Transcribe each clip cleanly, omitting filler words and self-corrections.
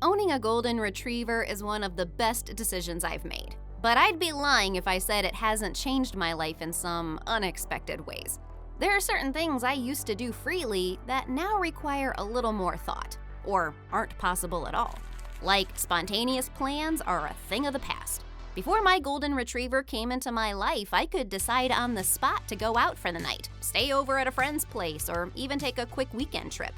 Owning a golden retriever is one of the best decisions I've made. But I'd be lying if I said it hasn't changed my life in some unexpected ways. There are certain things I used to do freely that now require a little more thought, or aren't possible at all. Like, spontaneous plans are a thing of the past. Before my golden retriever came into my life, I could decide on the spot to go out for the night, stay over at a friend's place, or even take a quick weekend trip.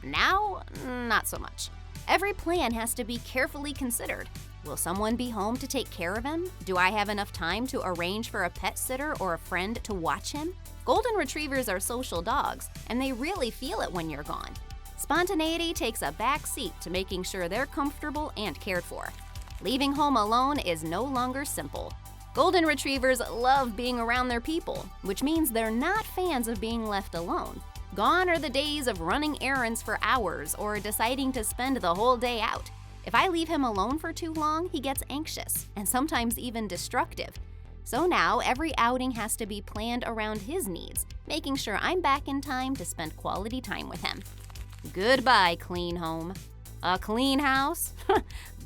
Now, not so much. Every plan has to be carefully considered. Will someone be home to take care of him? Do I have enough time to arrange for a pet sitter or a friend to watch him? Golden retrievers are social dogs, and they really feel it when you're gone. Spontaneity takes a back seat to making sure they're comfortable and cared for. Leaving home alone is no longer simple. Golden retrievers love being around their people, which means they're not fans of being left alone. Gone are the days of running errands for hours or deciding to spend the whole day out. If I leave him alone for too long, he gets anxious and sometimes even destructive. So now every outing has to be planned around his needs, making sure I'm back in time to spend quality time with him. Goodbye, clean home. A clean house?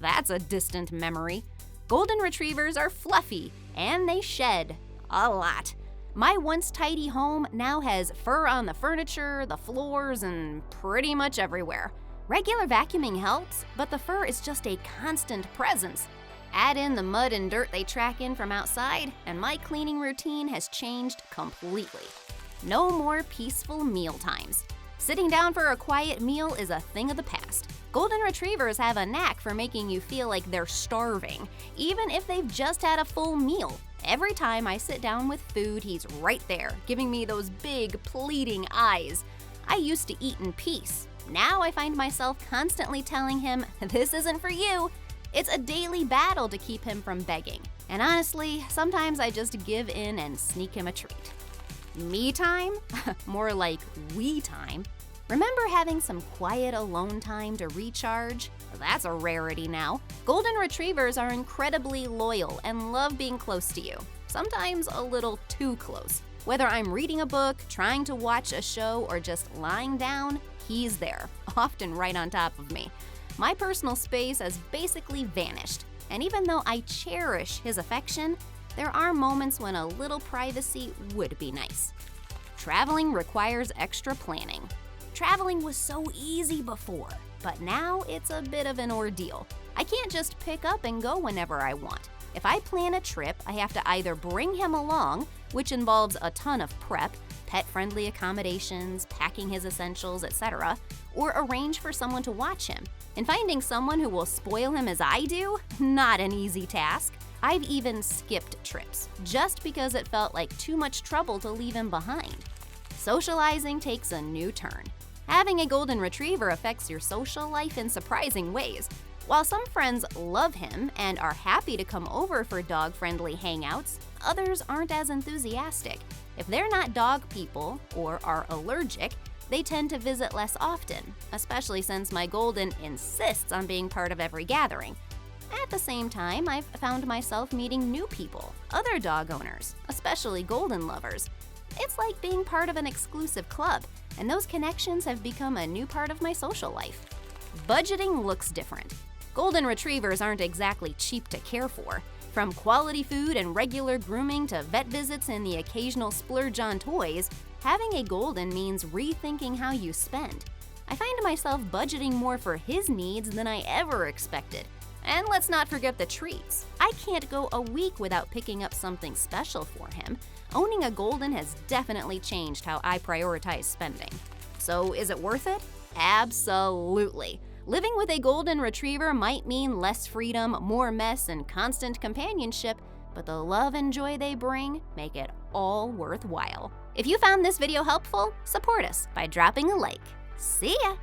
That's a distant memory. Golden retrievers are fluffy and they shed a lot. My once tidy home now has fur on the furniture, the floors, and pretty much everywhere. Regular vacuuming helps, but the fur is just a constant presence. Add in the mud and dirt they track in from outside, and my cleaning routine has changed completely. No more peaceful meal times. Sitting down for a quiet meal is a thing of the past. Golden retrievers have a knack for making you feel like they're starving, even if they've just had a full meal. Every time I sit down with food, he's right there, giving me those big, pleading eyes. I used to eat in peace. Now I find myself constantly telling him, "This isn't for you." It's a daily battle to keep him from begging. And honestly, sometimes I just give in and sneak him a treat. Me time? More like we time. Remember having some quiet alone time to recharge? That's a rarity now. Golden retrievers are incredibly loyal and love being close to you, sometimes a little too close. Whether I'm reading a book, trying to watch a show, or just lying down, he's there, often right on top of me. My personal space has basically vanished, and even though I cherish his affection, there are moments when a little privacy would be nice. Traveling requires extra planning. Traveling was so easy before, but now it's a bit of an ordeal. I can't just pick up and go whenever I want. If I plan a trip, I have to either bring him along, which involves a ton of prep, pet-friendly accommodations, packing his essentials, etc., or arrange for someone to watch him. And finding someone who will spoil him as I do, not an easy task. I've even skipped trips, just because it felt like too much trouble to leave him behind. Socializing takes a new turn. Having a golden retriever affects your social life in surprising ways. While some friends love him and are happy to come over for dog-friendly hangouts, others aren't as enthusiastic. If they're not dog people or are allergic, they tend to visit less often, especially since my golden insists on being part of every gathering. At the same time, I've found myself meeting new people, other dog owners, especially golden lovers. It's like being part of an exclusive club, and those connections have become a new part of my social life. Budgeting looks different. Golden retrievers aren't exactly cheap to care for. From quality food and regular grooming to vet visits and the occasional splurge on toys, having a golden means rethinking how you spend. I find myself budgeting more for his needs than I ever expected. And let's not forget the treats. I can't go a week without picking up something special for him. Owning a golden has definitely changed how I prioritize spending. So is it worth it? Absolutely. Living with a golden retriever might mean less freedom, more mess, and constant companionship, but the love and joy they bring make it all worthwhile. If you found this video helpful, support us by dropping a like. See ya!